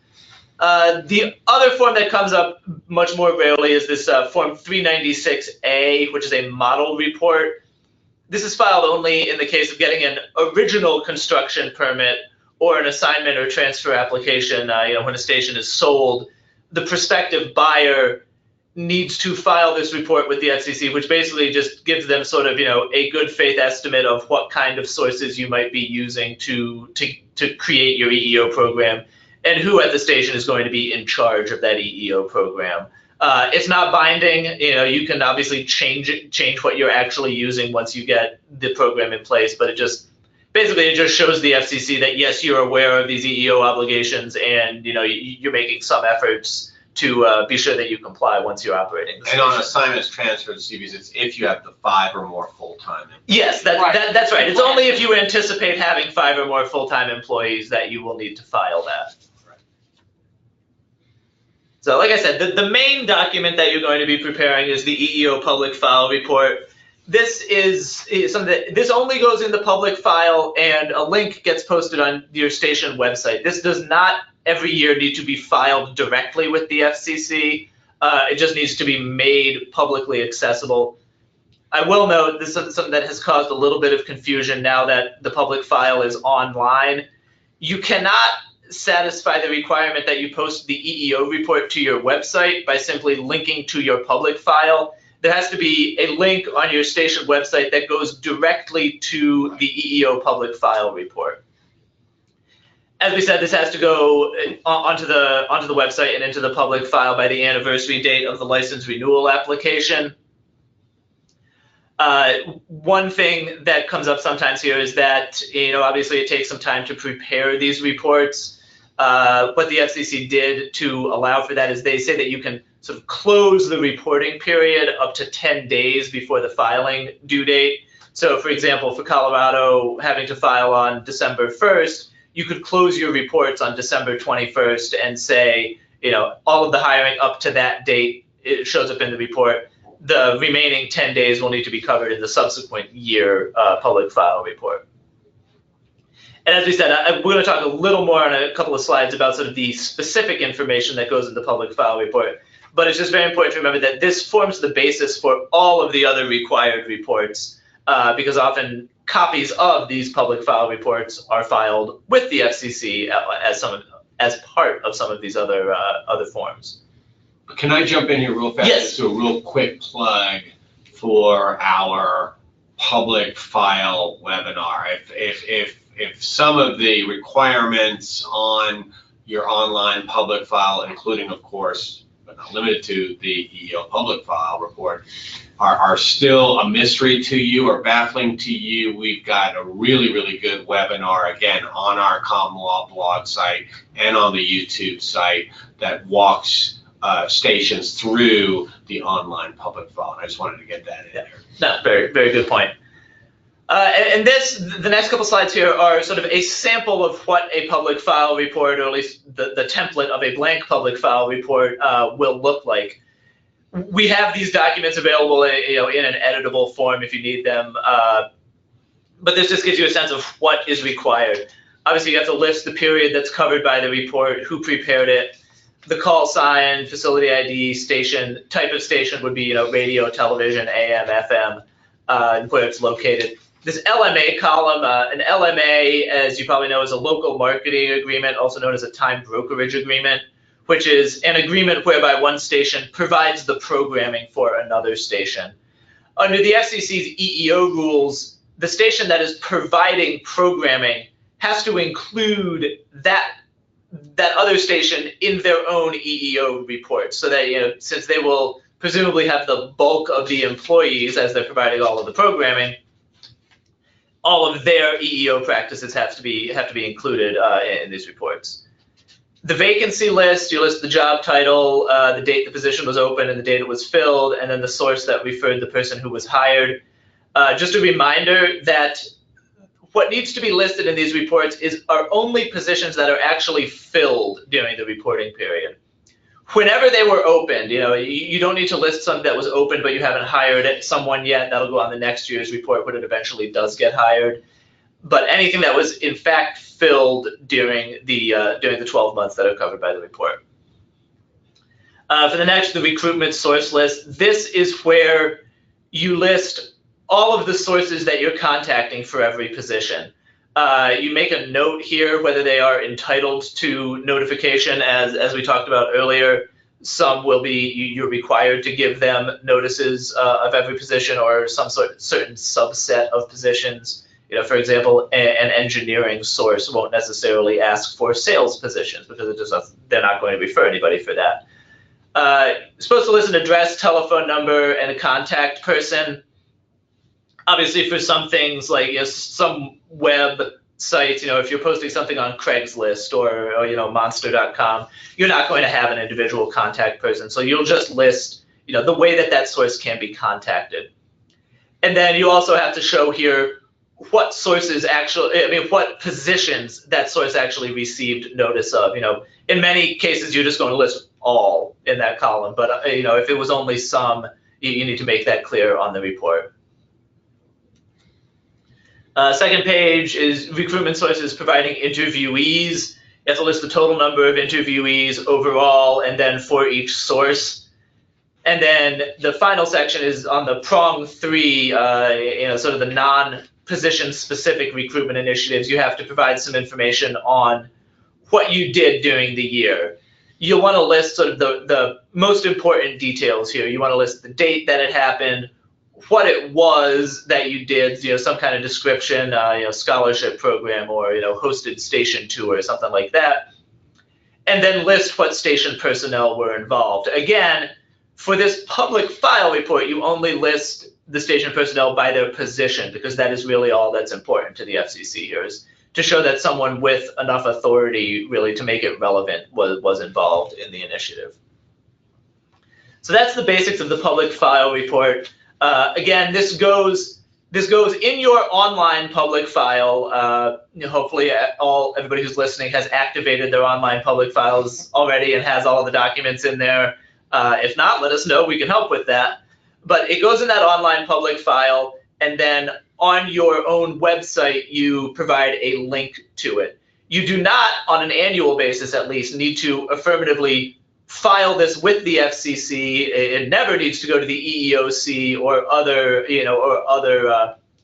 The other form that comes up much more rarely is this Form 396A, which is a model report. This is filed only in the case of getting an original construction permit or an assignment or transfer application. When a station is sold, the prospective buyer needs to file this report with the FCC, which basically just gives them sort of, a good faith estimate of what kind of sources you might be using to create your EEO program, and who at the station is going to be in charge of that EEO program. It's not binding. You can obviously change what you're actually using once you get the program in place, but it just shows the FCC that yes, you're aware of these EEO obligations, and you're making some efforts to be sure that you comply once you're operating the station. And on assignments transferred CVs, it's if you have the 5 or more full-time employees. Yes, that's right. It's only if you anticipate having 5 or more full-time employees that you will need to file that. So like I said, the main document that you're going to be preparing is the EEO public file report. This is something this only goes in the public file, and a link gets posted on your station website. This does not every year need to be filed directly with the FCC. It just needs to be made publicly accessible. I will note this is something that has caused a little bit of confusion now that the public file is online. You cannot satisfy the requirement that you post the EEO report to your website by simply linking to your public file. There has to be a link on your station website that goes directly to the EEO public file report. As we said, this has to go onto the website and into the public file by the anniversary date of the license renewal application. One thing that comes up sometimes here is that, obviously it takes some time to prepare these reports. What the FCC did to allow for that is they say that you can sort of close the reporting period up to 10 days before the filing due date. So for example, for Colorado having to file on December 1st, you could close your reports on December 21st and say, all of the hiring up to that date, it shows up in the report. The remaining 10 days will need to be covered in the subsequent year public file report. And as we said, we're going to talk a little more on a couple of slides about sort of the specific information that goes in the public file report. But it's just very important to remember that this forms the basis for all of the other required reports, because often copies of these public file reports are filed with the FCC as part of some of these other forms. Can I jump in here real fast? Yes. Just do a real quick plug for our public file webinar. If some of the requirements on your online public file, including, of course, but not limited to the EEO public file report, are still a mystery to you or baffling to you, we've got a really, really good webinar, again, on our Common Law blog site and on the YouTube site that walks stations through the online public file. I just wanted to get that in there. No, very, very good point. And the next couple slides here are sort of a sample of what a public file report, or at least the template of a blank public file report will look like. We have these documents available, in an editable form if you need them, but this just gives you a sense of what is required. Obviously, you have to list the period that's covered by the report, who prepared it, the call sign, facility ID, station, type of station would be, radio, television, AM, FM, and where it's located. This LMA column, an LMA, as you probably know, is a local marketing agreement, also known as a time brokerage agreement, which is an agreement whereby one station provides the programming for another station. Under the FCC's EEO rules, the station that is providing programming has to include that other station in their own EEO report, so that, since they will presumably have the bulk of the employees as they're providing all of the programming, all of their EEO practices have to be included in these reports. The vacancy list, you list the job title, the date the position was open and the date it was filled, and then the source that referred the person who was hired. Just a reminder that what needs to be listed in these reports are only positions that are actually filled during the reporting period. Whenever they were opened, you don't need to list something that was open but you haven't hired someone yet. That'll go on the next year's report when it eventually does get hired. But anything that was in fact filled during the 12 months that are covered by the report. For the next, the recruitment source list. This is where you list all of the sources that you're contacting for every position. You make a note here whether they are entitled to notification, as we talked about earlier. Some will be, you're required to give them notices of every position or some certain subset of positions. For example, an engineering source won't necessarily ask for sales positions because they're not going to refer anybody for that. You're supposed to list an address, telephone number, and a contact person. Obviously, for some things like some web sites, if you're posting something on Craigslist or Monster.com, you're not going to have an individual contact person. So you'll just list the way that source can be contacted. And then you also have to show here what sources what positions that source actually received notice of. In many cases, you're just going to list all in that column. But if it was only some, you need to make that clear on the report. Second page is recruitment sources providing interviewees. You have to list the total number of interviewees overall and then for each source. And then the final section is on the prong 3, sort of the non-position specific recruitment initiatives. You have to provide some information on what you did during the year. You'll want to list sort of the most important details here. You want to list the date that it happened, what it was that you did, some kind of description, scholarship program or, hosted station tour or something like that. And then list what station personnel were involved. Again, for this public file report, you only list the station personnel by their position because that is really all that's important to the FCC here, is to show that someone with enough authority really to make it relevant was involved in the initiative. So that's the basics of the public file report. Again, this goes in your online public file. Hopefully everybody who's listening has activated their online public files already and has all of the documents in there. If not, let us know, we can help with that. But it goes in that online public file, and then on your own website, you provide a link to it. You do not, on an annual basis at least, need to affirmatively file this with the FCC. It never needs to go to the EEOC or other,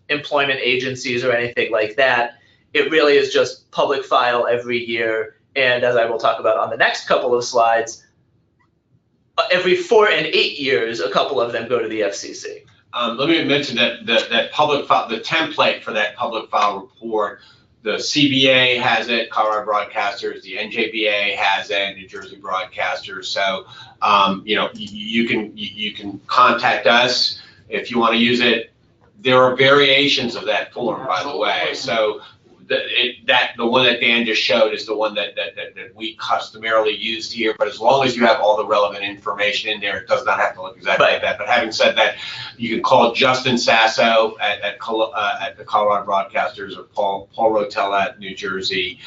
employment agencies or anything like that. It really is just public file every year. And as I will talk about on the next couple of slides, every 4 and 8 years, a couple of them go to the FCC. Let me mention that public file, the template for that public file report, the CBA has it, Colorado Broadcasters, the NJBA has it, New Jersey Broadcasters. So, you can contact us if you want to use it. There are variations of that form, by the way. So the one that Dan just showed is the one that we customarily used here. But as long as you have all the relevant information in there, it does not have to look exactly like that. But having said that, you can call Justin Sasso at the Colorado Broadcasters or Paul Rotella at New Jersey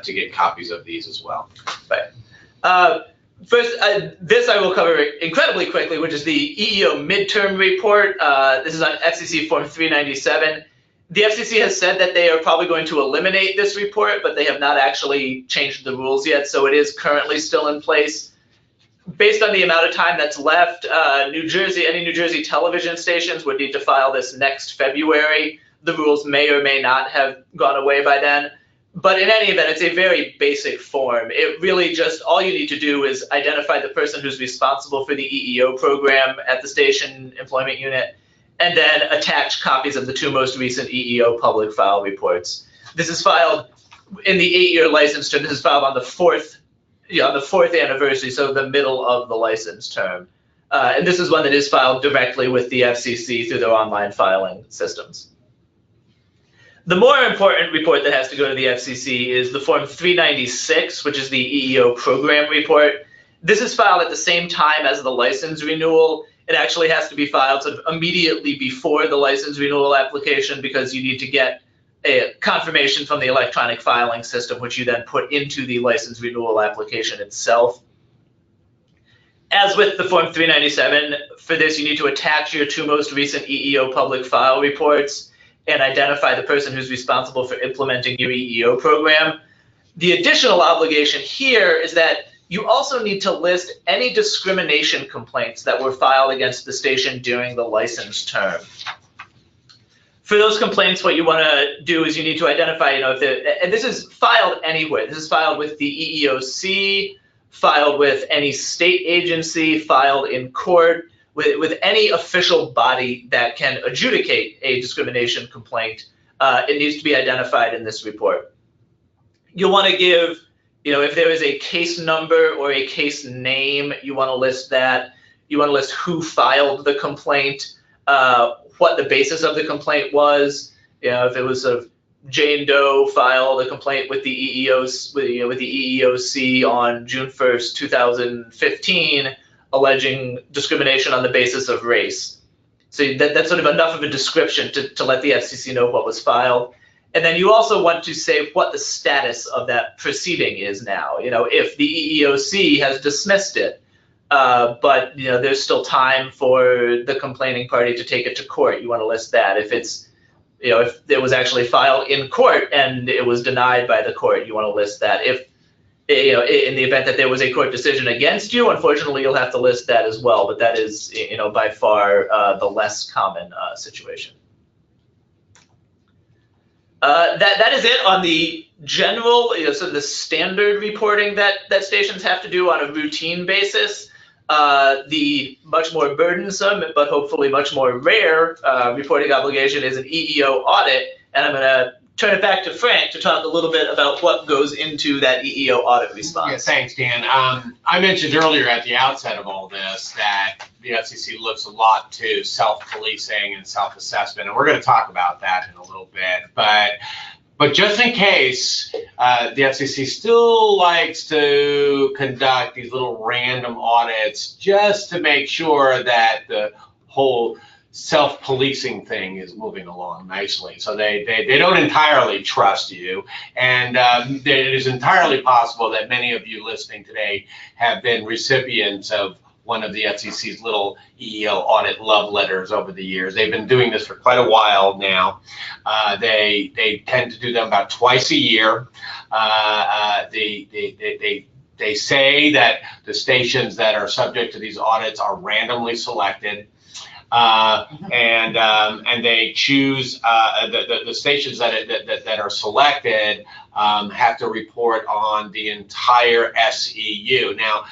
to get copies of these as well. Right. First, this I will cover incredibly quickly, which is the EEO midterm report. This is on FCC Form 397. The FCC has said that they are probably going to eliminate this report, but they have not actually changed the rules yet, so it is currently still in place. Based on the amount of time that's left, any New Jersey television stations would need to file this next February. The rules may or may not have gone away by then. But in any event, it's a very basic form. It really just, all you need to do is identify the person who's responsible for the EEO program at the station employment unit, and then attach copies of the 2 most recent EEO public file reports. This is filed in the 8-year license term. This is filed on the 4th anniversary, so the middle of the license term. And this is one that is filed directly with the FCC through their online filing systems. The more important report that has to go to the FCC is the Form 396, which is the EEO program report. This is filed at the same time as the license renewal. It actually has to be filed sort of immediately before the license renewal application because you need to get a confirmation from the electronic filing system, which you then put into the license renewal application itself. As with the Form 397, for this you need to attach your 2 most recent EEO public file reports and identify the person who's responsible for implementing your EEO program. The additional obligation here is that you also need to list any discrimination complaints that were filed against the station during the license term. For those complaints, what you want to do is you need to identify, and this is filed anywhere. This is filed with the EEOC, filed with any state agency, filed in court, with any official body that can adjudicate a discrimination complaint. It needs to be identified in this report. You'll want to give, if there is a case number or a case name, you want to list that. You want to list who filed the complaint, what the basis of the complaint was. If it was a Jane Doe filed a complaint with the EEOC on June 1st, 2015, alleging discrimination on the basis of race. So that's sort of enough of a description to let the FCC know what was filed. And then you also want to say what the status of that proceeding is now. If the EEOC has dismissed it, but there's still time for the complaining party to take it to court, you want to list that. If it's, if it was actually filed in court and it was denied by the court, you want to list that. If, in the event that there was a court decision against you, unfortunately, you'll have to list that as well. But that is, by far the less common situation. That is it on the general, sort of the standard reporting that stations have to do on a routine basis. The much more burdensome, but hopefully much more rare reporting obligation is an EEO audit. And I'm going to turn it back to Frank to talk a little bit about what goes into that EEO audit response. Yeah, thanks, Dan. I mentioned earlier at the outset of all this that the FCC looks a lot to self-policing and self-assessment, and we're going to talk about that in a little bit. But just in case, the FCC still likes to conduct these little random audits just to make sure that the whole self-policing thing is moving along nicely. So they don't entirely trust you. And it is entirely possible that many of you listening today have been recipients of one of the FCC's little EEO audit love letters over the years. They've been doing this for quite a while now. They tend to do them about twice a year. They say that the stations that are subject to these audits are randomly selected. And they choose the stations that are selected have to report on the entire SEU. Now,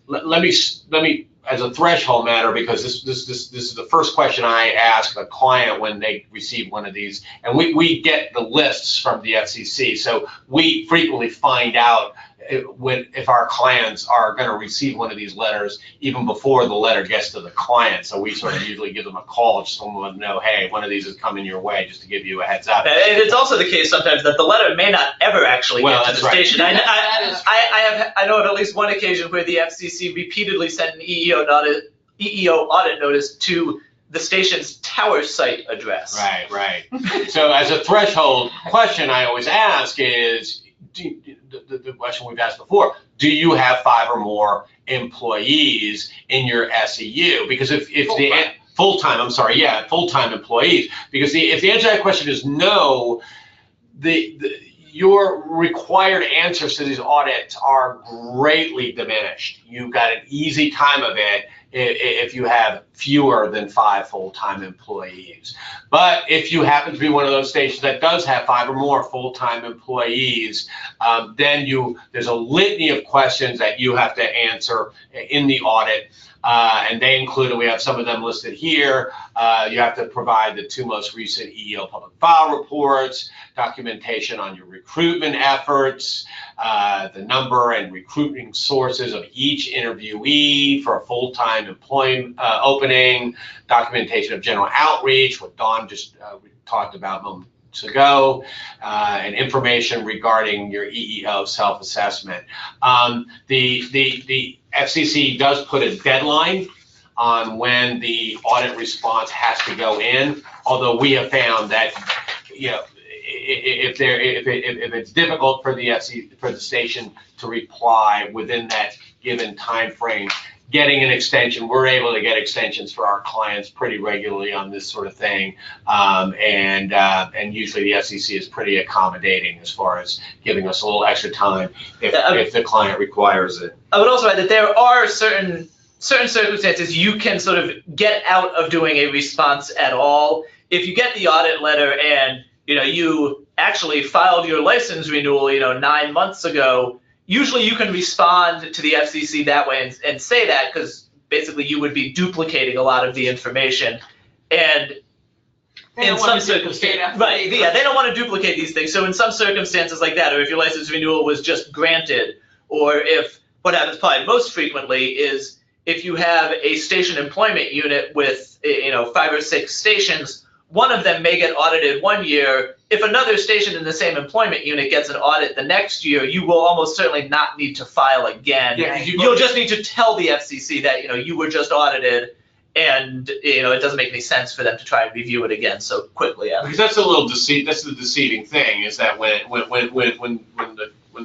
let me as a threshold matter, because this is the first question I ask a client when they receive one of these, and we get the lists from the FCC, so we frequently find out if our clients are going to receive one of these letters even before the letter gets to the client. So we sort of usually give them a call just to let them know, hey, one of these is coming your way, just to give you a heads up. And it's also the case sometimes that the letter may not ever actually get to the station. I know of at least one occasion where the FCC repeatedly sent an EEO audit notice to the station's tower site address. Right. So as a threshold question I always ask is, the question we've asked before, do you have 5 or more employees in your SEU? Because if the full-time employees, because if the answer to that question is no, your required answers to these audits are greatly diminished. You've got an easy time of it if you have fewer than 5 full-time employees. But if you happen to be one of those stations that does have 5 or more full-time employees, then there's a litany of questions that you have to answer in the audit. And they include, we have some of them listed here. You have to provide the 2 most recent EEO public file reports, documentation on your recruitment efforts, the number and recruiting sources of each interviewee for a full-time employment opening, documentation of general outreach, what Dawn just talked about moments ago, and information regarding your EEO self-assessment. The FCC does put a deadline on when the audit response has to go in, although we have found that, if it's difficult for the station to reply within that given time frame, getting an extension, we're able to get extensions for our clients pretty regularly on this sort of thing, and usually the FCC is pretty accommodating as far as giving us a little extra time if the client requires it. I would also add that there are certain circumstances you can sort of get out of doing a response at all. If you get the audit letter and you actually filed your license renewal 9 months ago, usually you can respond to the FCC that way and say that, because basically you would be duplicating a lot of the information. And in some circumstances, right, yeah, they don't want to duplicate these things. So in some circumstances like that, or if your license renewal was just granted, or if what happens probably most frequently is if you have a station employment unit with 5 or 6 stations, one of them may get audited one year. If another station in the same employment unit gets an audit the next year, you will almost certainly not need to file again. Yeah, you'll just need to tell the FCC that you were just audited, and it doesn't make any sense for them to try and review it again so quickly. Because that's a little that's the deceiving thing, is that when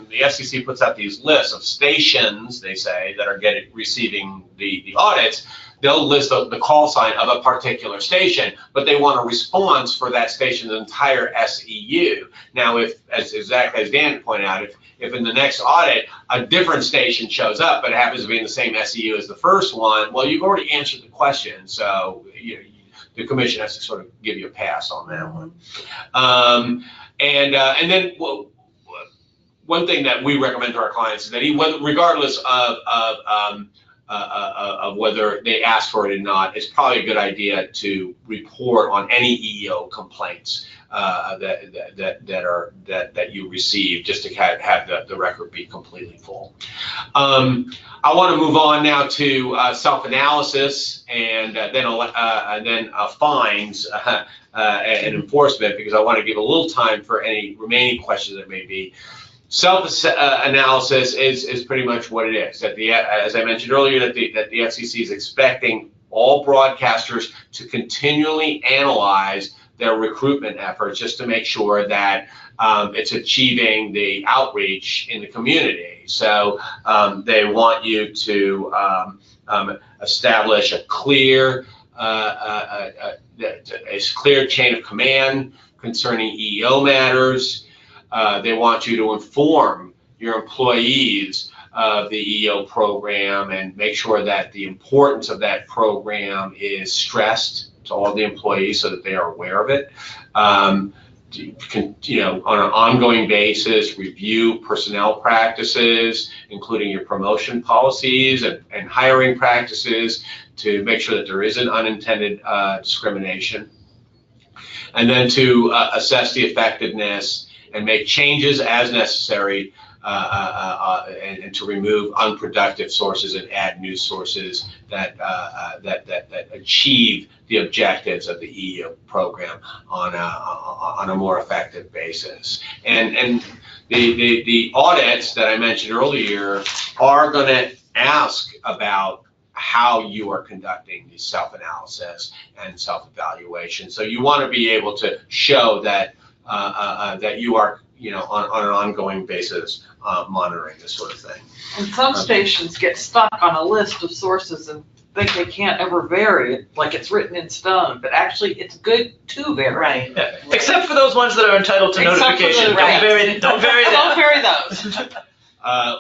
the FCC puts out these lists of stations, they say, that are receiving the audits, they'll list the call sign of a particular station, but they want a response for that station's entire SEU. Now, exactly as Dan pointed out, if in the next audit a different station shows up, but it happens to be in the same SEU as the first one, well, you've already answered the question, so the commission has to sort of give you a pass on that one. And then one thing that we recommend to our clients is that regardless of whether they ask for it or not, it's probably a good idea to report on any EEO complaints that you receive, just to have the record be completely full. I want to move on now to self-analysis and then fines and enforcement, because I want to give a little time for any remaining questions that may be. Self-analysis is pretty much what it is. As I mentioned earlier, that the FCC is expecting all broadcasters to continually analyze their recruitment efforts, just to make sure that it's achieving the outreach in the community. So they want you to establish a clear chain of command concerning EEO matters. They want you to inform your employees of the EEO program and make sure that the importance of that program is stressed to all the employees so that they are aware of it. On an ongoing basis, review personnel practices, including your promotion policies and hiring practices, to make sure that there isn't unintended discrimination. And then to assess the effectiveness and make changes as necessary, and to remove unproductive sources and add new sources that achieve the objectives of the EEO program on a more effective basis. And the audits that I mentioned earlier are going to ask about how you are conducting the self-analysis and self-evaluation. So you want to be able to show that that you are, on an ongoing basis, monitoring this sort of thing. And some stations get stuck on a list of sources and think they can't ever vary it, like it's written in stone, but actually it's good to vary. Right. Yeah. Except for those ones that are entitled to Except for notification. the- Don't right. vary, don't vary Don't that. vary those.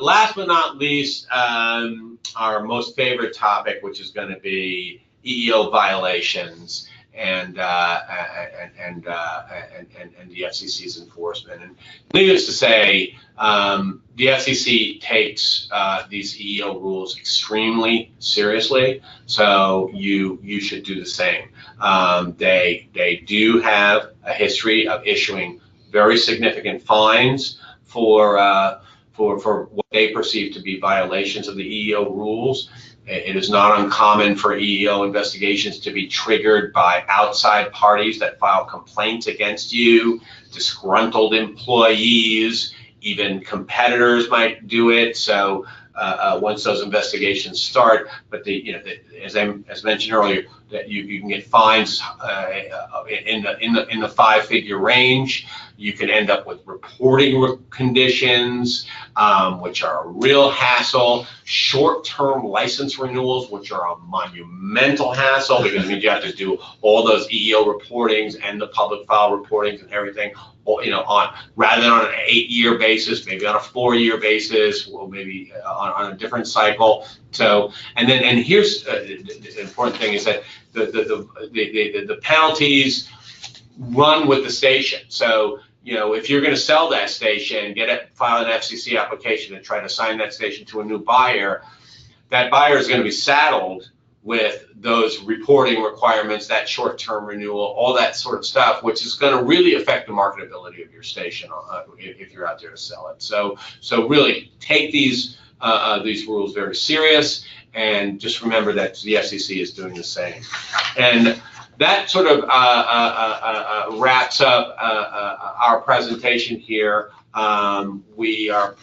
Last but not least, our most favorite topic, which is going to be EEO violations and the FCC's enforcement. And needless to say, the FCC takes these EEO rules extremely seriously. So you should do the same. They do have a history of issuing very significant fines for what they perceive to be violations of the EEO rules. It is not uncommon for EEO investigations to be triggered by outside parties that file complaints against you, disgruntled employees, even competitors might do it. So once those investigations start, but as mentioned earlier, that you can get fines in the 5-figure range. You can end up with reporting conditions, which are a real hassle. Short-term license renewals, which are a monumental hassle because it means you have to do all those EEO reportings and the public file reportings and everything, on rather than on an 8-year basis, maybe on a 4-year basis, or maybe on a different cycle. So, and here's the important thing is that the penalties run with the station. So, if you're going to sell that station, file an FCC application and try to assign that station to a new buyer, that buyer is going to be saddled with those reporting requirements, that short-term renewal, all that sort of stuff, which is going to really affect the marketability of your station if you're out there to sell it. So really take these rules very serious, and just remember that the FCC is doing the same. And that sort of wraps up our presentation here. We are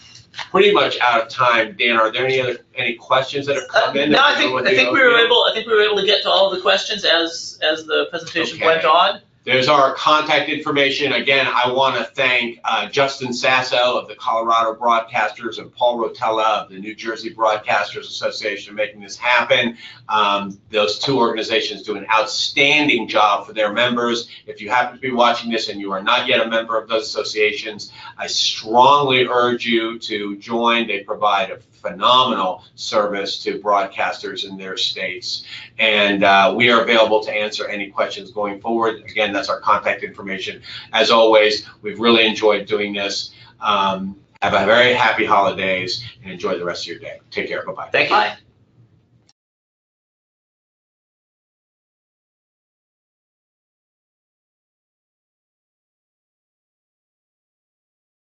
pretty much out of time. Dan, are there any questions that have come in? No, I think we were able to get to all of the questions as the presentation went on. There's our contact information. Again, I want to thank Justin Sasso of the Colorado Broadcasters and Paul Rotella of the New Jersey Broadcasters Association making this happen. Those two organizations do an outstanding job for their members. If you happen to be watching this and you are not yet a member of those associations, I strongly urge you to join. They provide a phenomenal service to broadcasters in their states. And we are available to answer any questions going forward. Again, that's our contact information. As always, we've really enjoyed doing this. Have a very happy holidays and enjoy the rest of your day. Take care. Bye-bye. Thank you. Bye.